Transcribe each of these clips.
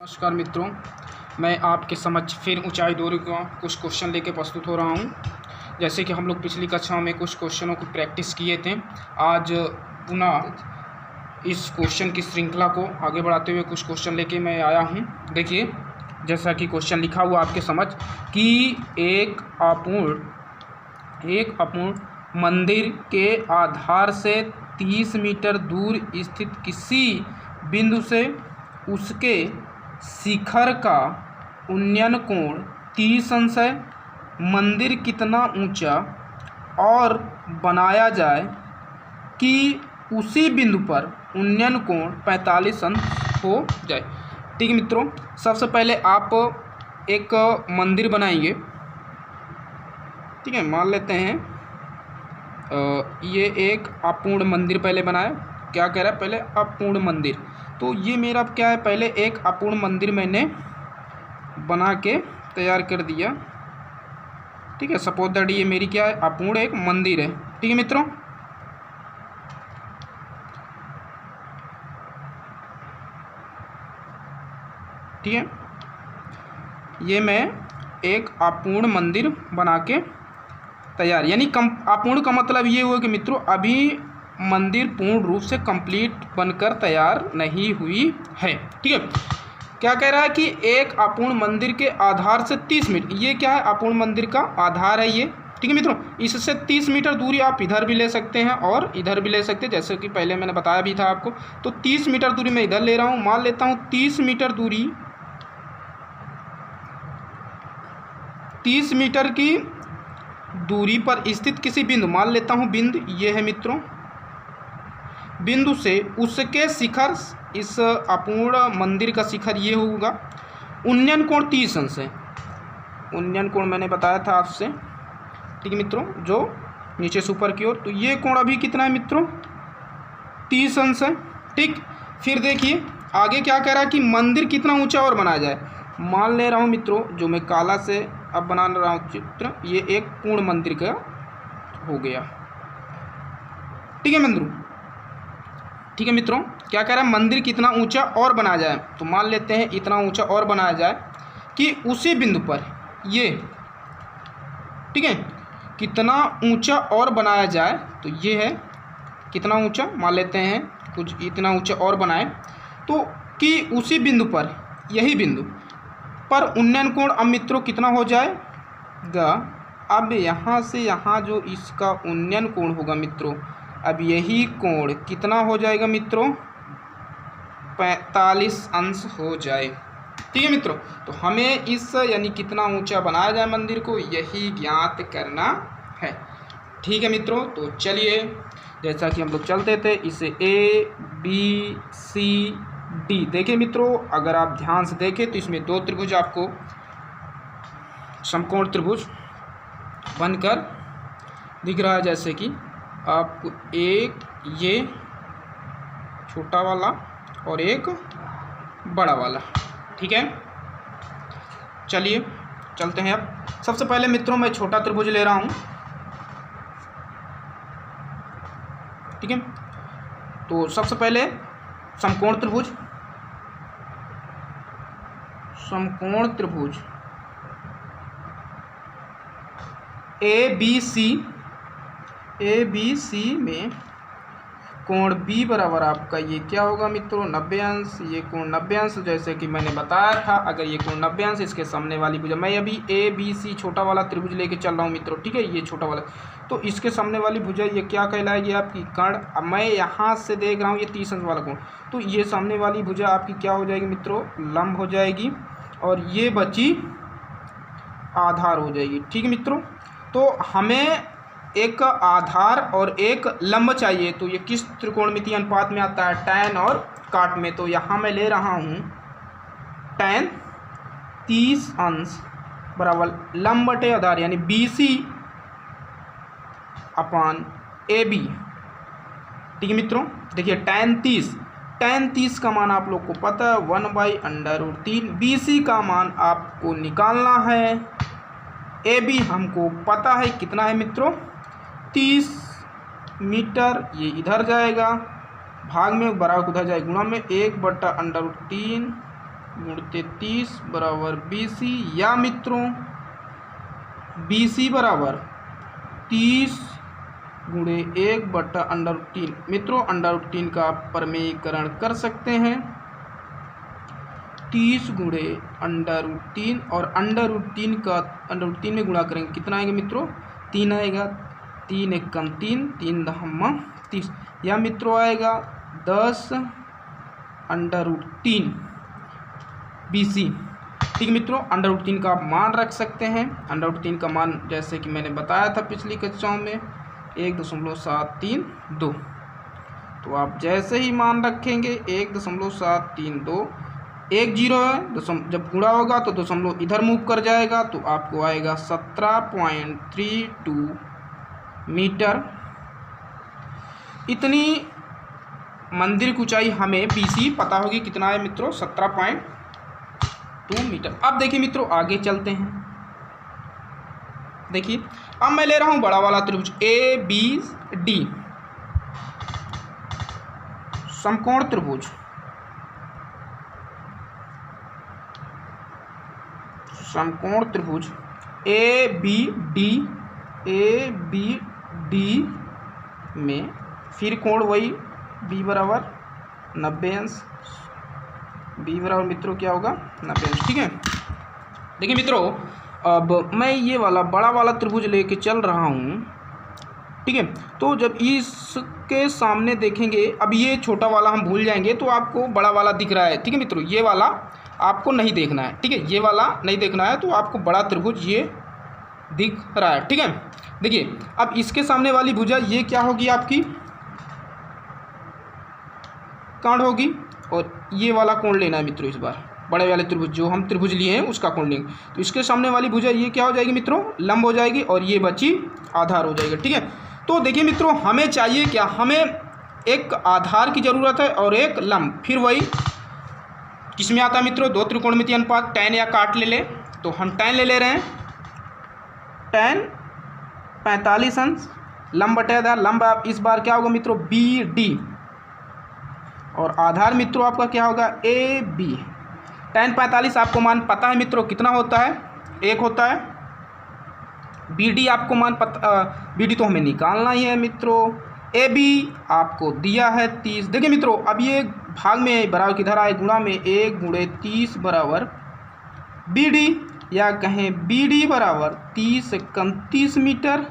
नमस्कार मित्रों, मैं आपके समक्ष फिर ऊंचाई दूरी का कुछ क्वेश्चन लेके प्रस्तुत हो रहा हूं। जैसे कि हम लोग पिछली कक्षा में कुछ क्वेश्चनों की प्रैक्टिस किए थे, आज पुनः इस क्वेश्चन की श्रृंखला को आगे बढ़ाते हुए कुछ क्वेश्चन लेके मैं आया हूं। देखिए, जैसा कि क्वेश्चन लिखा हुआ आपके समझ कि एक अपूर्ण मंदिर के आधार से 30 मीटर दूर स्थित किसी बिंदु से उसके शिखर का उन्नयन कोण 30 अंश है। मंदिर कितना ऊंचा और बनाया जाए कि उसी बिंदु पर उन्नयन कोण 45 अंश हो जाए। ठीक है मित्रों, सबसे पहले आप एक मंदिर बनाएंगे। ठीक है, मान लेते हैं ये एक अपूर्ण मंदिर पहले बनाया। क्या कह रहा है? पहले अपूर्ण मंदिर। तो ये मेरा क्या है, पहले एक अपूर्ण मंदिर मैंने बना के तैयार कर दिया। ठीक है, सपोज दैट ये मेरी क्या है, अपूर्ण एक मंदिर है। ठीक है मित्रों, ठीक है, ये मैं एक अपूर्ण मंदिर बना के तैयार, यानी अपूर्ण का मतलब ये हुआ कि मित्रों अभी मंदिर पूर्ण रूप से कंप्लीट बनकर तैयार नहीं हुई है। ठीक है, क्या कह रहा है कि एक अपूर्ण मंदिर के आधार से 30 मीटर, ये क्या है, अपूर्ण मंदिर का आधार है ये। ठीक है मित्रों, इससे 30 मीटर दूरी आप इधर भी ले सकते हैं और इधर भी ले सकते हैं, जैसे कि पहले मैंने बताया भी था आपको। तो 30 मीटर दूरी मैं इधर ले रहा हूँ। मान लेता हूँ 30 मीटर दूरी, 30 मीटर की दूरी पर स्थित किसी बिंदु, मान लेता हूँ बिंदु ये है मित्रों, बिंदु से उसके शिखर, इस अपूर्ण मंदिर का शिखर ये होगा, उन्नयन कोण 30 अंश है। उन्नयन कोण मैंने बताया था आपसे। ठीक है मित्रों, जो नीचे से ऊपर की ओर, तो ये कोण अभी कितना है मित्रों, 30 अंश है। ठीक, फिर देखिए आगे क्या कह रहा है कि मंदिर कितना ऊंचा और बनाया जाए। मान ले रहा हूँ मित्रों, जो मैं काला से अब बना रहा हूँ चित्र, ये एक पूर्ण मंदिर का हो गया। ठीक है मित्रों, ठीक है मित्रों, क्या कह रहा है, मंदिर कितना ऊंचा और बनाया जाए। तो मान लेते हैं इतना ऊंचा और बनाया जाए कि उसी बिंदु पर ये, ठीक है, कितना ऊंचा और बनाया जाए। तो ये है कितना ऊंचा, मान लेते हैं कुछ इतना ऊंचा और बनाए, तो कि उसी बिंदु पर, यही बिंदु पर उन्नयन कोण अब मित्रों कितना हो जाएगा। अब यहाँ से यहाँ जो इसका उन्नयन कोण होगा मित्रों, अब यही कोण कितना हो जाएगा मित्रों, 45 अंश हो जाए। ठीक है मित्रों, तो हमें इस यानी कितना ऊंचा बनाया जाए मंदिर को, यही ज्ञात करना है। ठीक है मित्रों, तो चलिए जैसा कि हम लोग चलते थे, इसे ABCD देखिए मित्रों, अगर आप ध्यान से देखें तो इसमें दो त्रिभुज आपको समकोण त्रिभुज बनकर दिख रहा है। जैसे कि आपको एक ये छोटा वाला और एक बड़ा वाला। ठीक है, चलिए चलते हैं। अब सबसे पहले मित्रों मैं छोटा त्रिभुज ले रहा हूँ। ठीक है, तो सबसे पहले समकोण त्रिभुज, समकोण त्रिभुज ABC में कोण B बराबर आपका ये क्या होगा मित्रों, 90 अंश। ये कोण 90 अंश, जैसे कि मैंने बताया था, अगर ये कोण 90 अंश, इसके सामने वाली भुजा, मैं अभी ABC छोटा वाला त्रिभुज लेके चल रहा हूँ मित्रों। ठीक है, ये छोटा वाला, तो इसके सामने वाली भुजा ये क्या कहलाएगी, आपकी कर्ण। अब मैं यहाँ से देख रहा हूँ ये 30 अंश वाला कोण, तो ये सामने वाली भुजा आपकी क्या हो जाएगी मित्रों, लंब हो जाएगी, और ये बची आधार हो जाएगी। ठीक है मित्रों, तो हमें एक आधार और एक लंब चाहिए। तो ये किस त्रिकोणमितीय अनुपात में आता है, tan और काट में। तो यहाँ मैं ले रहा हूँ tan 30 अंश बराबर लंब बटे आधार, यानी BC अपान AB। ठीक है मित्रों, देखिए tan 30 का मान आप लोग को पता है 1/√3। BC का मान आपको निकालना है। AB हमको पता है कितना है मित्रों, 30 मीटर। ये इधर जाएगा, भाग में बराबर उधर जाएगा, गुणा में 1/√3 गुणते 30 बराबर BC, या मित्रों BC बराबर 30 गुणे 1/√3। मित्रों √3 का प्रमेयीकरण कर सकते हैं। 30 गुणे √3 और √3 का √3 में गुणा करेंगे कितना आएगा मित्रों? 3 आएगा। 3 × 1 = 3, 3 × 30, या मित्रों आएगा 10 √3 BC। ठीक है मित्रों, √3 का मान रख सकते हैं। √3 का मान जैसे कि मैंने बताया था पिछली कक्षाओं में 1.732। तो आप जैसे ही मान रखेंगे 1.732, 1 0 है, जब गुणा होगा तो दशमलव इधर मूव कर जाएगा तो आपको आएगा 17.32 मीटर। इतनी मंदिर की ऊंचाई हमें BC पता होगी कितना है मित्रों? 17.2 मीटर। अब देखिए मित्रों आगे चलते हैं। देखिए अब मैं ले रहा हूं बड़ा वाला त्रिभुज ABD, समकोण त्रिभुज, समकोण त्रिभुज ABD में फिर कोण वही B बराबर 90 अंश, B बराबर मित्रों क्या होगा? 90 अंश। ठीक है, देखिए मित्रों अब मैं ये वाला बड़ा वाला त्रिभुज लेके चल रहा हूँ। ठीक है, तो जब इसके सामने देखेंगे, अब ये छोटा वाला हम भूल जाएंगे तो आपको बड़ा वाला दिख रहा है। ठीक है मित्रों, ये वाला आपको नहीं देखना है। ठीक है, ये वाला नहीं देखना है, तो आपको बड़ा त्रिभुज ये दिख रहा है। ठीक है, देखिए अब इसके सामने वाली भुजा ये क्या होगी? आपकी कांड होगी, और ये वाला कोण लेना है मित्रों। इस बार बड़े वाले त्रिभुज जो हम त्रिभुज लिए हैं उसका कोण लेंगे। तो इसके सामने वाली भुजा ये क्या हो जाएगी मित्रों? लंब हो जाएगी, और ये बची आधार हो जाएगा। ठीक है, तो देखिए मित्रों हमें चाहिए क्या? हमें एक आधार की ज़रूरत है और एक लंब। फिर वही किसमें आता है मित्रों? दो त्रिकोणमितीय अनुपात, tan या काट ले तो हम tan ले रहे हैं। tan 45 अंश, लंब बटे आधार। लंब आप इस बार क्या होगा मित्रों? BD, और आधार मित्रों आपका क्या होगा? AB। tan 45 आपको मान पता है मित्रों कितना होता है? 1 होता है। BD आपको मान पता, BD तो हमें निकालना ही है मित्रों। AB आपको दिया है 30। देखिए मित्रों अब ये भाग में बराबर किधर आए? गुणा में 1 गुणे 30 बराबर BD, या कहें BD बराबर 30 × 31 मीटर।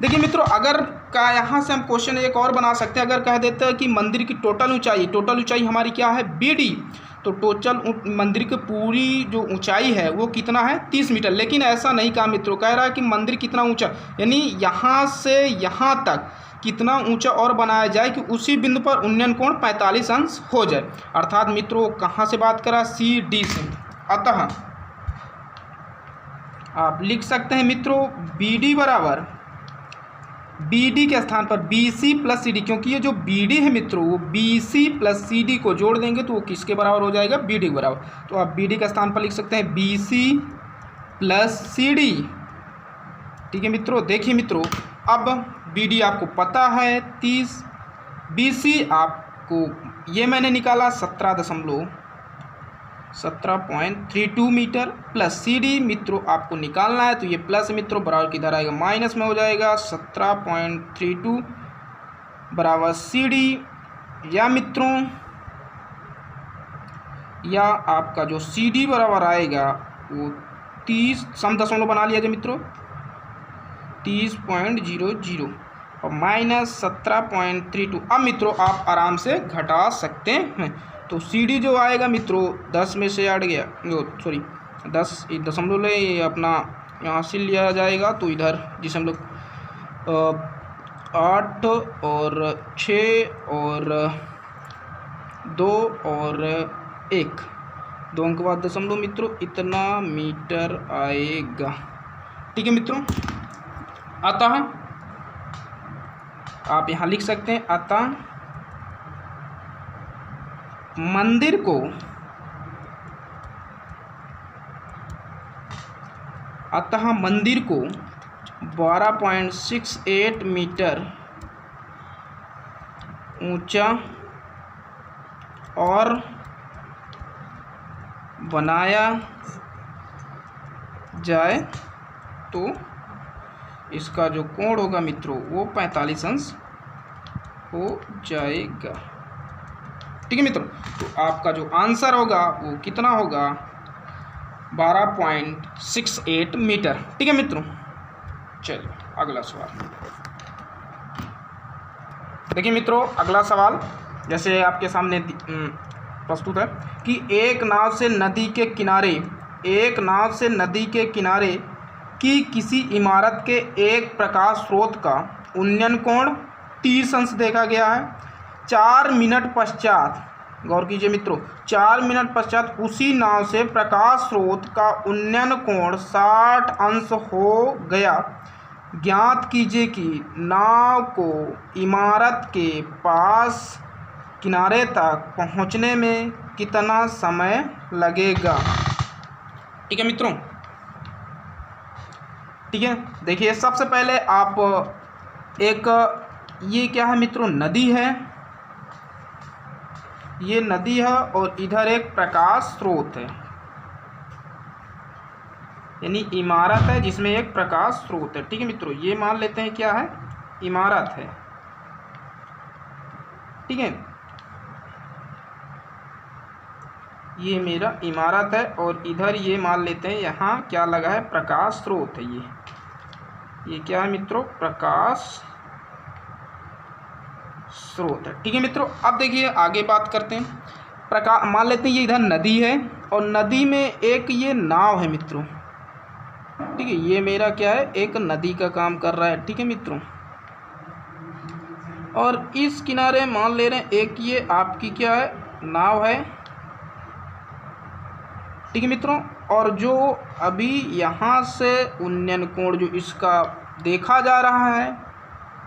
देखिए मित्रों अगर का यहाँ से हम क्वेश्चन एक और बना सकते हैं। अगर कह देते हैं कि मंदिर की टोटल ऊंचाई हमारी क्या है? BD, तो टोटल मंदिर की पूरी जो ऊंचाई है वो कितना है? 30 मीटर। लेकिन ऐसा नहीं कहा मित्रों, कह रहा है कि मंदिर कितना ऊंचा, यानी यहाँ से यहाँ तक कितना ऊंचा और बनाया जाए कि उसी बिंदु पर उन्नयन कोण 45 अंश हो जाए। अर्थात मित्रों कहाँ से बात करा? CD से। अतः आप लिख सकते हैं मित्रों BD बराबर, BD के स्थान पर BC + CD, क्योंकि ये जो BD है मित्रों वो BC + CD को जोड़ देंगे तो वो किसके बराबर हो जाएगा? BD के बराबर। तो आप BD के स्थान पर लिख सकते हैं BC + CD। ठीक है मित्रों, देखिए मित्रों अब BD आपको पता है 30, BC आपको ये मैंने निकाला 17.32 मीटर, प्लस CD मित्रों आपको निकालना है, तो ये प्लस मित्रों बराबर किधर आएगा? माइनस में हो जाएगा। 17.32 बराबर CD, या मित्रों या आपका जो CD बराबर आएगा वो 30, सम दशमलव बना लिया जाए मित्रों, 30.00 और माइनस 17.32। अब मित्रों आप आराम से घटा सकते हैं। तो CD जो आएगा मित्रों 10 में से हट गया, सॉरी 10 दशमलव ले अपना यहाँ से लिया जाएगा, तो इधर जिसे हम लोग 8 और 6 और 2 और 1, 2 अंक बाद दशमलव मित्रों इतना मीटर आएगा। ठीक है मित्रों, अतः आप यहाँ लिख सकते हैं अतः मंदिर को 12.68 मीटर ऊंचा और बनाया जाए तो इसका जो कोण होगा मित्रों वो 45 अंश हो जाएगा। ठीक है मित्रों, तो आपका जो आंसर होगा वो कितना होगा 12.68 मीटर। ठीक है मित्रों, चलिए अगला सवाल देखिए मित्रों। अगला सवाल जैसे आपके सामने प्रस्तुत है कि एक नाव से नदी के किनारे की किसी इमारत के एक प्रकाश स्रोत का उन्नयन कोण 30 अंश देखा गया है। 4 मिनट पश्चात, गौर कीजिए मित्रों, 4 मिनट पश्चात उसी नाव से प्रकाश स्रोत का उन्नयन कोण 60 अंश हो गया। ज्ञात कीजिए कि नाव को इमारत के पास किनारे तक पहुंचने में कितना समय लगेगा। ठीक है मित्रों, ठीक है। देखिए सबसे पहले आप एक, ये क्या है मित्रों, नदी है, ये नदी है और इधर एक प्रकाश स्रोत है, यानी इमारत है जिसमें एक प्रकाश स्रोत है। ठीक है मित्रों, ये मान लेते हैं क्या है, इमारत है। ठीक है, ये मेरा इमारत है और इधर ये मान लेते हैं यहाँ क्या लगा है, प्रकाश स्रोत है। ये क्या है मित्रों, प्रकाश स्रोत है। ठीक है मित्रों, अब देखिए आगे बात करते हैं। मान लेते हैं ये इधर नदी है और नदी में एक ये नाव है मित्रों। ठीक है, ये मेरा क्या है, एक नदी का काम कर रहा है। ठीक है मित्रों, और इस किनारे मान ले रहे हैं एक ये आपकी क्या है, नाव है। ठीक है मित्रों, और जो अभी यहाँ से उन्नयन कोण जो इसका देखा जा रहा है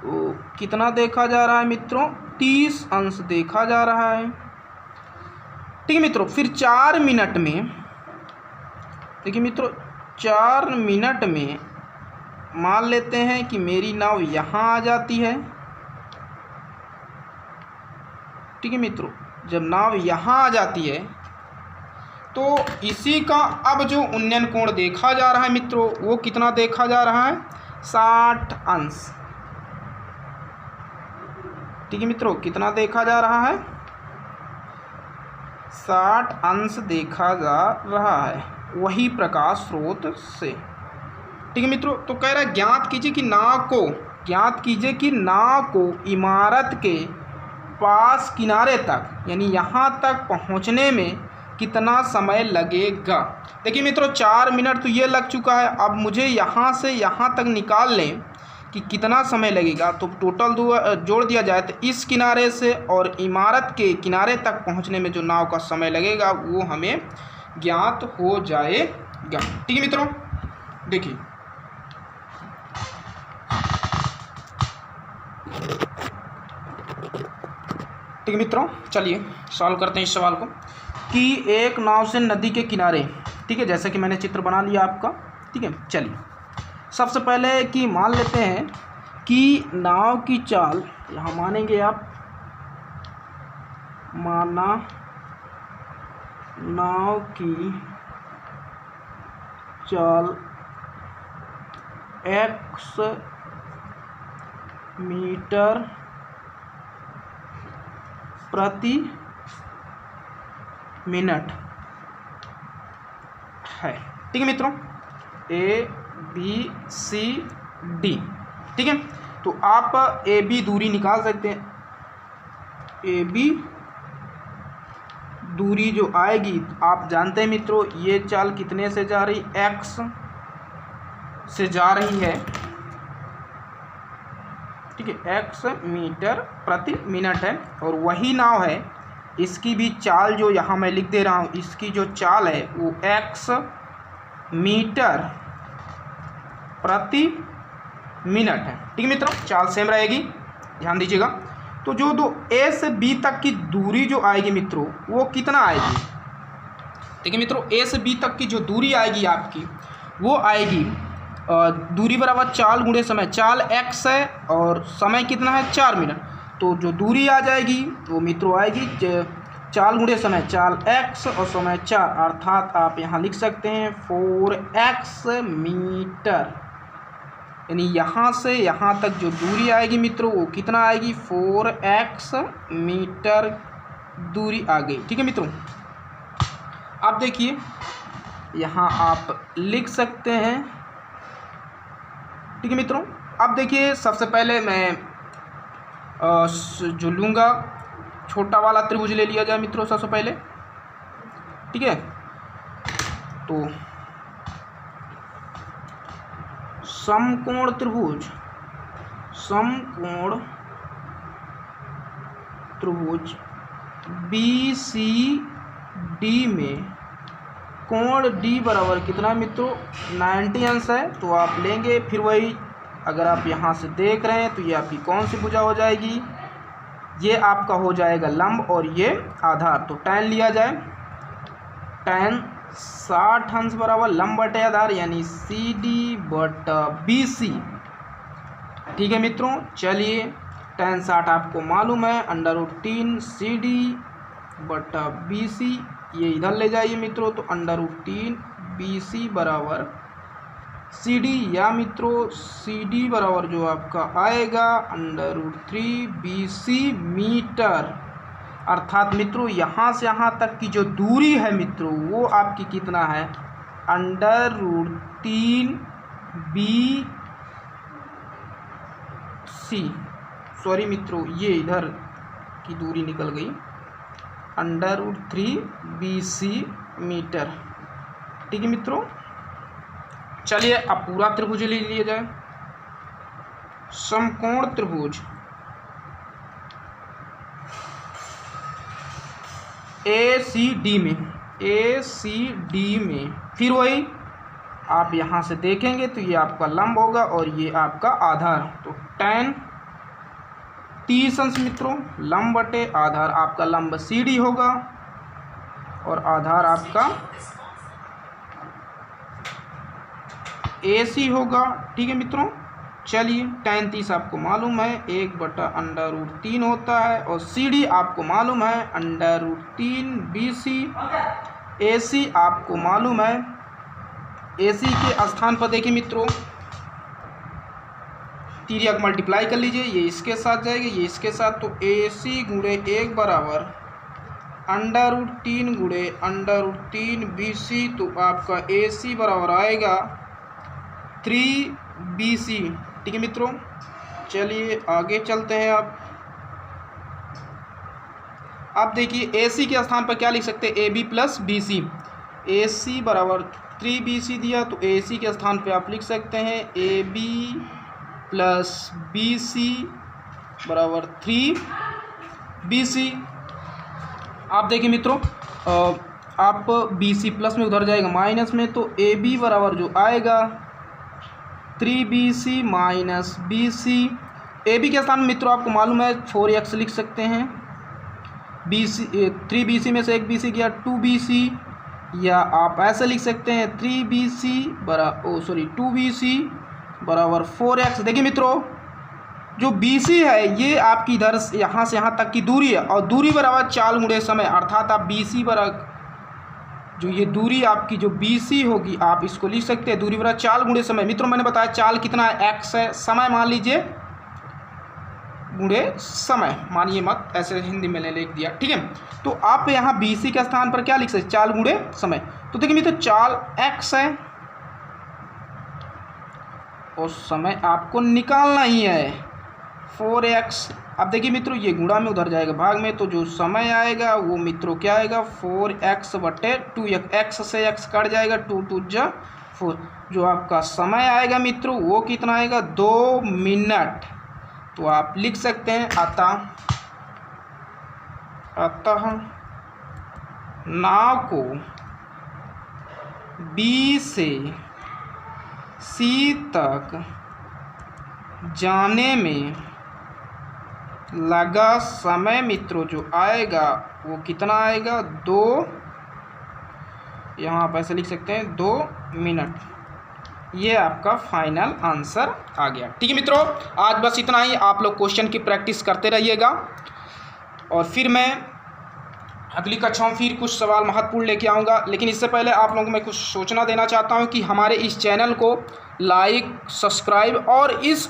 वो कितना देखा जा रहा है मित्रों, 30 अंश देखा जा रहा है। ठीक है मित्रों, फिर 4 मिनट में, देखिए मित्रों 4 मिनट में मान लेते हैं कि मेरी नाव यहाँ आ जाती है। ठीक है मित्रों, जब नाव यहाँ आ जाती है तो इसी का अब जो उन्नयन कोण देखा जा रहा है मित्रों वो कितना देखा जा रहा है, 60 अंश। ठीक है मित्रों, कितना देखा जा रहा है, 60 अंश देखा जा रहा है, वही प्रकाश स्रोत से। ठीक है मित्रों, तो कह रहा है ज्ञात कीजिए कि नाव को इमारत के पास किनारे तक, यानी यहाँ तक पहुँचने में कितना समय लगेगा। देखिए मित्रों 4 मिनट तो ये लग चुका है, अब मुझे यहाँ से यहाँ तक निकाल लें कि कितना समय लगेगा। तो टोटल जोड़ दिया जाए तो इस किनारे से और इमारत के किनारे तक पहुँचने में जो नाव का समय लगेगा वो हमें ज्ञात हो जाएगा। ठीक है मित्रों, देखिए ठीक है मित्रों, चलिए सॉल्व करते हैं इस सवाल को कि एक नाव से नदी के किनारे, ठीक है, जैसे कि मैंने चित्र बना लिया आपका। ठीक है, चलिए सबसे पहले कि मान लेते हैं कि नाव की चाल, यहाँ मानेंगे आप, माना नाव की चाल x मीटर प्रति मिनट है। ठीक है मित्रों, ABCD। ठीक है, तो आप AB दूरी निकाल सकते हैं। AB दूरी जो आएगी, आप जानते हैं मित्रों ये चाल कितने से जा रही, x से जा रही है। ठीक है, x मीटर प्रति मिनट है और वही नाव है, इसकी भी चाल जो यहाँ मैं लिख दे रहा हूँ, इसकी जो चाल है वो x मीटर प्रति मिनट है। ठीक है मित्रों, चाल सेम रहेगी, ध्यान दीजिएगा। तो जो दो A से B तक की दूरी जो आएगी मित्रों वो कितना आएगी। ठीक है मित्रों, A से B तक की जो दूरी आएगी आपकी वो आएगी दूरी बराबर चाल गुणे समय। चाल x है और समय कितना है, 4 मिनट। तो जो दूरी आ जाएगी वो मित्रों आएगी चाल गुणे समय, चाल x और समय 4, अर्थात आप यहाँ लिख सकते हैं 4x मीटर। यानी यहाँ से यहाँ तक जो दूरी आएगी मित्रों वो कितना आएगी, 4x मीटर दूरी आ गई। ठीक है मित्रों, अब देखिए यहाँ आप लिख सकते हैं। ठीक है मित्रों, अब देखिए सबसे पहले मैं जो लूँगा छोटा वाला त्रिभुज ले लिया जाए मित्रों सबसे पहले। ठीक है, तो समकोण त्रिभुज, समकोण त्रिभुज BCD में कोण D बराबर कितना है मित्रों, 90 अंश है। तो आप लेंगे, फिर वही अगर आप यहाँ से देख रहे हैं तो ये आपकी कौन सी भुजा हो जाएगी, ये आपका हो जाएगा लंब और ये आधार। तो tan लिया जाए, tan 60 अंश बराबर लंब बटे आधार यानी CD बटा BC। ठीक है मित्रों, चलिए tan 60 आपको मालूम है √3 CD बटा BC, ये इधर ले जाइए मित्रों, तो √3 BC बराबर CD, या मित्रों CD बराबर जो आपका आएगा √3 BC मीटर। अर्थात मित्रों यहाँ से यहाँ तक की जो दूरी है मित्रों वो आपकी कितना है, √3 BC। सॉरी मित्रों, ये इधर की दूरी निकल गई, √3 BC मीटर। ठीक है मित्रों, चलिए अब पूरा त्रिभुज ले लिया जाए। समकोण त्रिभुज ACD में फिर वही आप यहाँ से देखेंगे तो ये आपका लंब होगा और ये आपका आधार। तो tan 30 अंश मित्रों लंब बटे आधार, आपका लंब CD होगा और आधार आपका AC होगा। ठीक है मित्रों, चलिए tan 30 आपको मालूम है 1/√3 होता है और CD आपको मालूम है √3 BC। AC आपको मालूम है, AC के स्थान पर देखिए मित्रों तिर्यक मल्टीप्लाई कर लीजिए, ये इसके साथ जाएगा ये इसके साथ, तो AC गुणे 1 बराबर √3 गुणे √3 BC। तो आपका AC बराबर आएगा 3 BC। ठीक है मित्रों, चलिए आगे चलते हैं। अब देखिए AC के स्थान पर क्या लिख सकते हैं, AB प्लस BC। AC बराबर 3 BC दिया तो AC के स्थान पे आप लिख सकते हैं AB प्लस BC बराबर 3 BC। आप देखिए मित्रों आप BC प्लस में उधर जाएगा माइनस में, तो AB बराबर जो आएगा 3 BC माइनस BC। AB के स्थान में मित्रों आपको मालूम है 4x लिख सकते हैं, BC 3 BC में से 1 BC गया 2 BC, या आप ऐसे लिख सकते हैं 3 BC बराबर 2 BC बराबर 4x। देखिए मित्रों जो BC है ये आपकी इधर यहाँ से यहाँ तक की दूरी है और दूरी बराबर चाल गुणे समय, अर्थात आप BC बराबर जो ये दूरी आपकी जो BC होगी आप इसको लिख सकते हैं दूरी बराबर चाल गुणे समय। मित्रों मैंने बताया चाल कितना है, x है, समय मान लीजिए गुणे समय, मानिए मत, ऐसे हिंदी में लिख दिया। ठीक है, तो आप यहाँ BC के स्थान पर क्या लिख सकते हैं, चाल गुणे समय। तो देखिए मित्रों चाल x है और समय आपको निकालना ही है 4x। अब देखिए मित्रों ये गुणा में उधर जाएगा भाग में, तो जो समय आएगा वो मित्रों क्या आएगा 4x बटे 2x, x से x कट जाएगा 2 2 जा 4। जो आपका समय आएगा मित्रों वो कितना आएगा 2 मिनट। तो आप लिख सकते हैं अतः नाव को B से C तक जाने में लगा समय मित्रों जो आएगा वो कितना आएगा 2, यहाँ आप ऐसे लिख सकते हैं 2 मिनट। ये आपका फाइनल आंसर आ गया। ठीक है मित्रों, आज बस इतना ही। आप लोग क्वेश्चन की प्रैक्टिस करते रहिएगा और फिर मैं अगली कक्षा में फिर कुछ सवाल महत्वपूर्ण लेके आऊँगा, लेकिन इससे पहले आप लोगों को मैं कुछ सूचना देना चाहता हूँ कि हमारे इस चैनल को लाइक, सब्सक्राइब और इस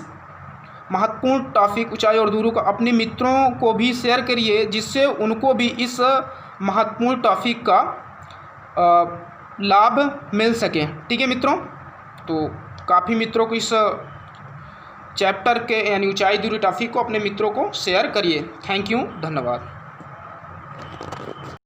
महत्वपूर्ण टॉपिक ऊंचाई और दूरी को अपने मित्रों को भी शेयर करिए, जिससे उनको भी इस महत्वपूर्ण टॉपिक का लाभ मिल सके। ठीक है मित्रों, तो काफ़ी मित्रों को इस चैप्टर के यानी ऊंचाई दूरी टॉपिक को अपने मित्रों को शेयर करिए। थैंक यू, धन्यवाद।